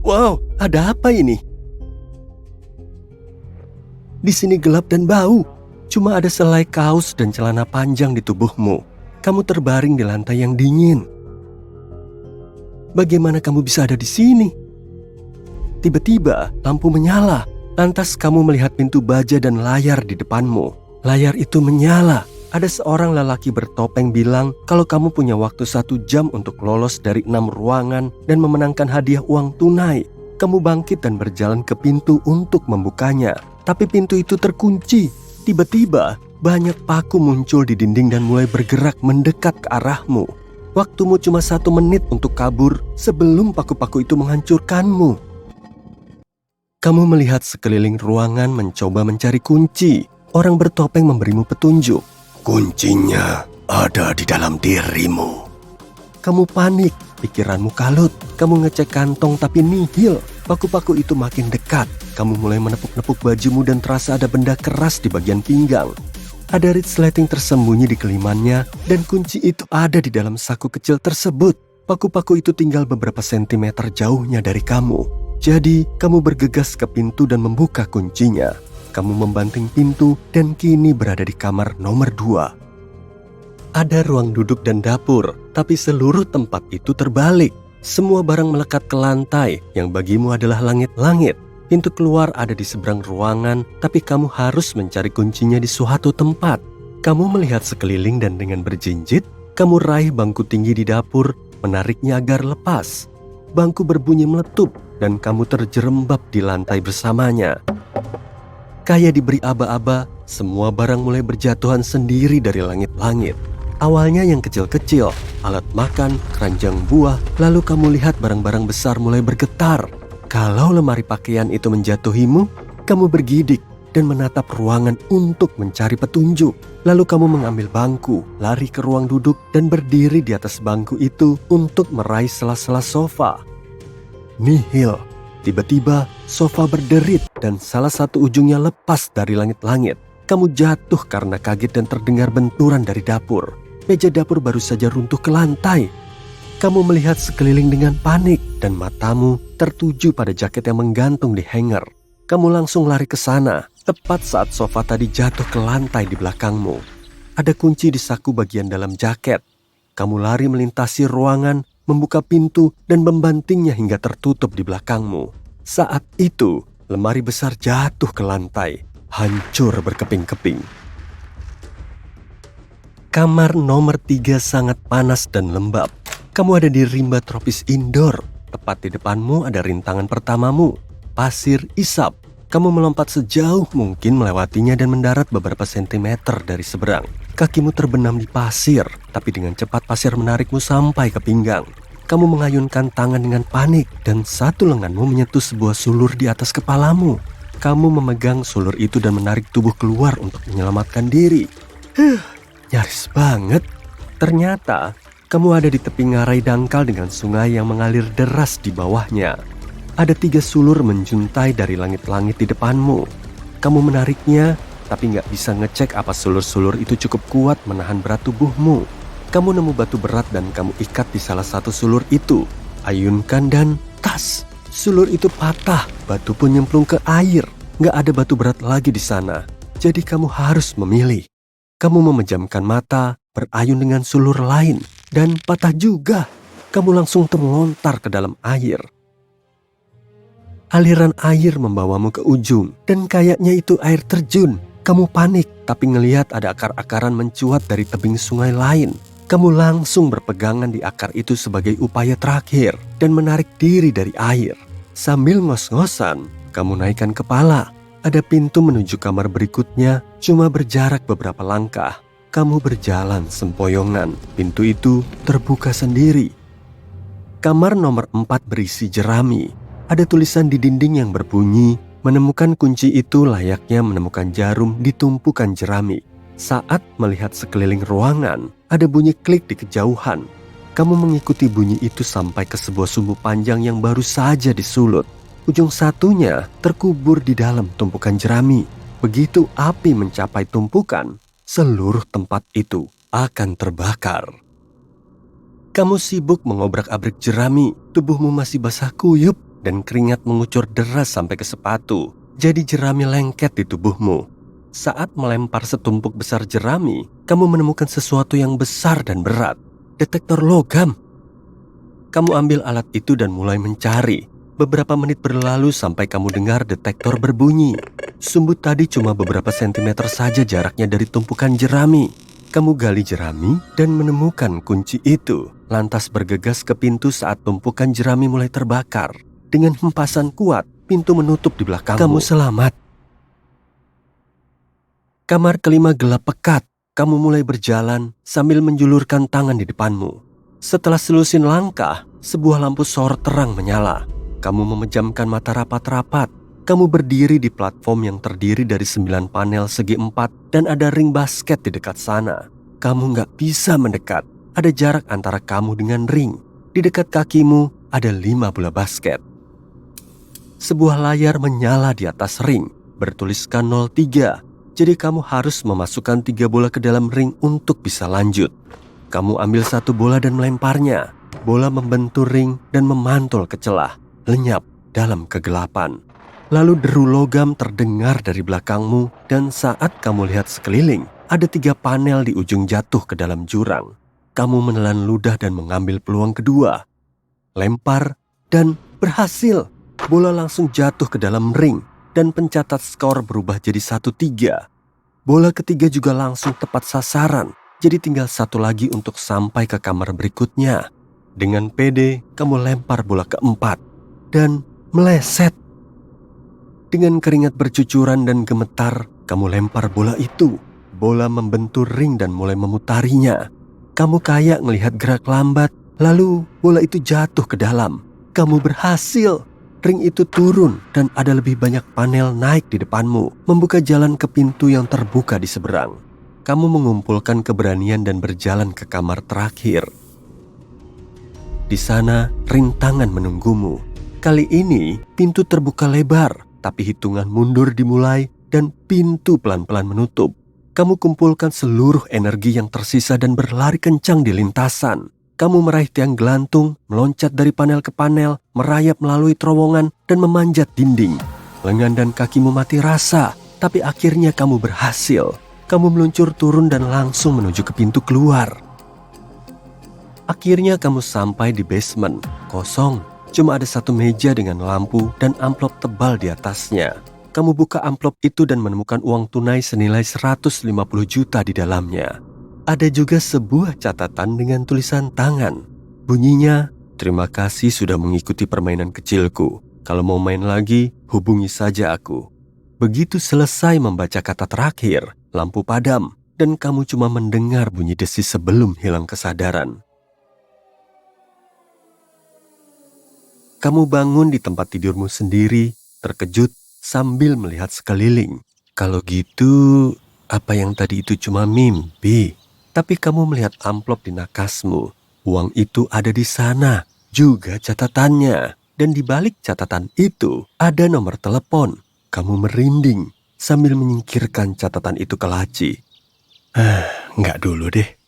Wow, ada apa ini? Di sini gelap dan bau. Cuma ada selai kaos dan celana panjang di tubuhmu. Kamu terbaring di lantai yang dingin. Bagaimana kamu bisa ada di sini? Tiba-tiba lampu menyala. Lantas kamu melihat pintu baja dan layar di depanmu. Layar itu menyala. Ada seorang lelaki bertopeng bilang kalau kamu punya waktu 1 jam untuk lolos dari 6 ruangan dan memenangkan hadiah uang tunai. Kamu bangkit dan berjalan ke pintu untuk membukanya. Tapi pintu itu terkunci. Tiba-tiba banyak paku muncul di dinding dan mulai bergerak mendekat ke arahmu. Waktumu cuma 1 menit untuk kabur sebelum paku-paku itu menghancurkanmu. Kamu melihat sekeliling ruangan mencoba mencari kunci. Orang bertopeng memberimu petunjuk. Kuncinya ada di dalam dirimu. Kamu panik, pikiranmu kalut. Kamu ngecek kantong tapi nihil. Paku-paku itu makin dekat. Kamu mulai menepuk-nepuk bajumu dan terasa ada benda keras di bagian pinggang. Ada resleting tersembunyi di kelimannya dan kunci itu ada di dalam saku kecil tersebut. Paku-paku itu tinggal beberapa sentimeter jauhnya dari kamu. Jadi, kamu bergegas ke pintu dan membuka kuncinya. Kamu membanting pintu dan kini berada di kamar nomor 2. Ada ruang duduk dan dapur, tapi seluruh tempat itu terbalik. Semua barang melekat ke lantai, yang bagimu adalah langit-langit. Pintu keluar ada di seberang ruangan, tapi kamu harus mencari kuncinya di suatu tempat. Kamu melihat sekeliling dan dengan berjinjit, kamu raih bangku tinggi di dapur, menariknya agar lepas. Bangku berbunyi meletup dan kamu terjerembab di lantai bersamanya. Kayak diberi aba-aba, semua barang mulai berjatuhan sendiri dari langit-langit. Awalnya yang kecil-kecil, alat makan, keranjang buah, lalu kamu lihat barang-barang besar mulai bergetar. Kalau lemari pakaian itu menjatuhimu, kamu bergidik dan menatap ruangan untuk mencari petunjuk. Lalu kamu mengambil bangku, lari ke ruang duduk dan berdiri di atas bangku itu untuk meraih sela-sela sofa. Nihil. Tiba-tiba sofa berderit dan salah satu ujungnya lepas dari langit-langit. Kamu jatuh karena kaget dan terdengar benturan dari dapur. Meja dapur baru saja runtuh ke lantai. Kamu melihat sekeliling dengan panik dan matamu tertuju pada jaket yang menggantung di hanger. Kamu langsung lari ke sana, tepat saat sofa tadi jatuh ke lantai di belakangmu. Ada kunci di saku bagian dalam jaket. Kamu lari melintasi ruangan, membuka pintu dan membantingnya hingga tertutup di belakangmu. Saat itu, lemari besar jatuh ke lantai, hancur berkeping-keping. Kamar nomor 3 sangat panas dan lembab. Kamu ada di rimba tropis indoor. Tepat di depanmu ada rintangan pertamamu, pasir isap. Kamu melompat sejauh mungkin melewatinya dan mendarat beberapa sentimeter dari seberang. Kakimu terbenam di pasir, tapi dengan cepat pasir menarikmu sampai ke pinggang. Kamu mengayunkan tangan dengan panik dan satu lenganmu menyentuh sebuah sulur di atas kepalamu. Kamu memegang sulur itu dan menarik tubuh keluar untuk menyelamatkan diri. Nyaris banget. Ternyata kamu ada di tepi ngarai dangkal dengan sungai yang mengalir deras di bawahnya. Ada 3 sulur menjuntai dari langit-langit di depanmu. Kamu menariknya, tapi nggak bisa ngecek apa sulur-sulur itu cukup kuat menahan berat tubuhmu. Kamu nemu batu berat dan kamu ikat di salah satu sulur itu. Ayunkan dan tas. Sulur itu patah, batu pun nyemplung ke air. Nggak ada batu berat lagi di sana. Jadi kamu harus memilih. Kamu memejamkan mata, berayun dengan sulur lain, dan patah juga. Kamu langsung terlontar ke dalam air. Aliran air membawamu ke ujung, dan kayaknya itu air terjun. Kamu panik, tapi ngelihat ada akar-akaran mencuat dari tebing sungai lain. Kamu langsung berpegangan di akar itu sebagai upaya terakhir, dan menarik diri dari air. Sambil ngos-ngosan, kamu naikkan kepala. Ada pintu menuju kamar berikutnya, cuma berjarak beberapa langkah. Kamu berjalan sempoyongan, pintu itu terbuka sendiri. Kamar nomor 4 berisi jerami. Ada tulisan di dinding yang berbunyi, menemukan kunci itu layaknya menemukan jarum di tumpukan jerami. Saat melihat sekeliling ruangan, ada bunyi klik di kejauhan. Kamu mengikuti bunyi itu sampai ke sebuah sumbu panjang yang baru saja disulut. Ujung satunya terkubur di dalam tumpukan jerami. Begitu api mencapai tumpukan, seluruh tempat itu akan terbakar. Kamu sibuk mengobrak-abrik jerami, tubuhmu masih basah kuyup. dan keringat mengucur deras sampai ke sepatu. Jadi jerami lengket di tubuhmu. Saat melempar setumpuk besar jerami, kamu menemukan sesuatu yang besar dan berat. Detektor logam. Kamu ambil alat itu dan mulai mencari. Beberapa menit berlalu sampai kamu dengar detektor berbunyi. Sumbu tadi cuma beberapa sentimeter saja jaraknya dari tumpukan jerami. Kamu gali jerami dan menemukan kunci itu. Lantas bergegas ke pintu saat tumpukan jerami mulai terbakar. Dengan hempasan kuat, pintu menutup di belakangmu. Kamu selamat. Kamar kelima gelap pekat. Kamu mulai berjalan sambil menjulurkan tangan di depanmu. Setelah selusin langkah, sebuah lampu sorot terang menyala. Kamu memejamkan mata rapat-rapat. Kamu berdiri di platform yang terdiri dari 9 panel segi 4 dan ada ring basket di dekat sana. Kamu nggak bisa mendekat. Ada jarak antara kamu dengan ring. Di dekat kakimu ada 5 bola basket. Sebuah layar menyala di atas ring, bertuliskan 03. Jadi kamu harus memasukkan 3 bola ke dalam ring untuk bisa lanjut. Kamu ambil 1 bola dan melemparnya. Bola membentur ring dan memantul ke celah, lenyap dalam kegelapan. Lalu deru logam terdengar dari belakangmu dan saat kamu lihat sekeliling, ada 3 panel di ujung jatuh ke dalam jurang. Kamu menelan ludah dan mengambil peluang kedua. Lempar dan berhasil. Bola langsung jatuh ke dalam ring dan pencatat skor berubah jadi 1-3. Bola ketiga juga langsung tepat sasaran, jadi tinggal 1 lagi untuk sampai ke kamar berikutnya. Dengan pede, kamu lempar bola keempat dan meleset. Dengan keringat bercucuran dan gemetar, kamu lempar bola itu. Bola membentur ring dan mulai memutarinya. Kamu kayak melihat gerak lambat, lalu bola itu jatuh ke dalam. Kamu berhasil. Ring itu turun dan ada lebih banyak panel naik di depanmu, membuka jalan ke pintu yang terbuka di seberang. Kamu mengumpulkan keberanian dan berjalan ke kamar terakhir. Di sana, rintangan menunggumu. Kali ini, pintu terbuka lebar, tapi hitungan mundur dimulai dan pintu pelan-pelan menutup. Kamu kumpulkan seluruh energi yang tersisa dan berlari kencang di lintasan. Kamu meraih tiang gelantung, meloncat dari panel ke panel, merayap melalui terowongan, dan memanjat dinding. Lengan dan kakimu mati rasa, tapi akhirnya kamu berhasil. Kamu meluncur turun dan langsung menuju ke pintu keluar. Akhirnya kamu sampai di basement, kosong. Cuma ada 1 meja dengan lampu dan amplop tebal di atasnya. Kamu buka amplop itu dan menemukan uang tunai senilai 150 juta di dalamnya. Ada juga sebuah catatan dengan tulisan tangan. Bunyinya, "Terima kasih sudah mengikuti permainan kecilku. Kalau mau main lagi, hubungi saja aku." Begitu selesai membaca kata terakhir, lampu padam dan kamu cuma mendengar bunyi desis sebelum hilang kesadaran. Kamu bangun di tempat tidurmu sendiri, terkejut sambil melihat sekeliling. Kalau gitu, apa yang tadi itu cuma mimpi? Tapi kamu melihat amplop di nakasmu. Uang itu ada di sana, juga catatannya. Dan di balik catatan itu ada nomor telepon. Kamu merinding sambil menyingkirkan catatan itu ke laci. Nggak dulu deh.